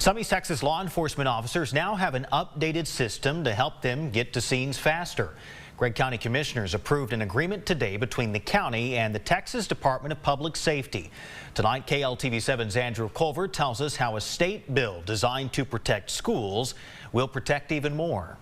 Some East Texas law enforcement officers now have an updated system to help them get to scenes faster. Gregg County Commissioners approved an agreement today between the county and the Texas Department of Public Safety. Tonight, KLTV7's Andrew Culver tells us how a state bill designed to protect schools will protect even more.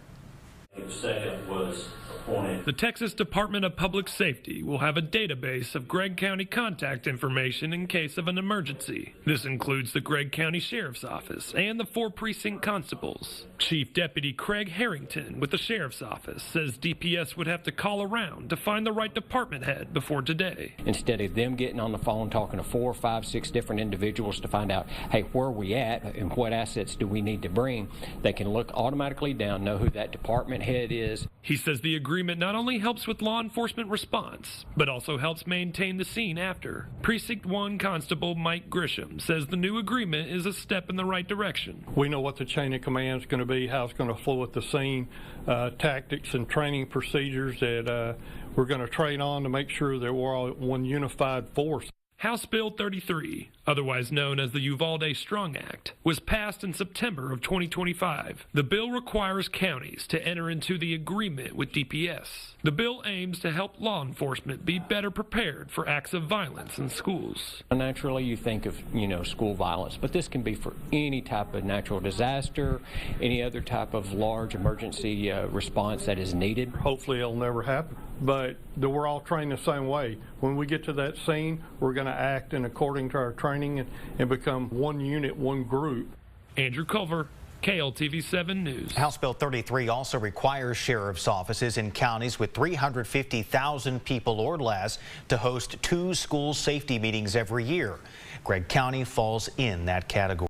The Texas Department of Public Safety will have a database of Gregg County contact information in case of an emergency. This includes the Gregg County Sheriff's Office and the 4 precinct constables. Chief Deputy Craig Harrington with the Sheriff's Office says DPS would have to call around to find the right department head before today. Instead of them getting on the phone talking to 4, 5, 6 different individuals to find out, hey, where are we at and what assets do we need to bring, they can look automatically down, know who that department head is. He says the agreement not only helps with law enforcement response, but also helps maintain the scene after. Precinct 1 Constable Mike Grisham says the new agreement is a step in the right direction. We know what the chain of command is going to be, how it's going to flow at the scene, tactics and training procedures that we're going to train on to make sure that we're all one unified force. House Bill 33, otherwise known as the Uvalde Strong Act, was passed in September of 2025. The bill requires counties to enter into the agreement with DPS. The bill aims to help law enforcement be better prepared for acts of violence in schools. Naturally, you think of, school violence, but this can be for any type of natural disaster, any other type of large emergency response that is needed. Hopefully it'll never happen, but we're all trained the same way. When we get to that scene, we're going to act in according to our training and become one unit, one group. Andrew Culver, KLTV7 News. House Bill 33 also requires sheriff's offices in counties with 350,000 people or less to host 2 school safety meetings every year. Gregg County falls in that category.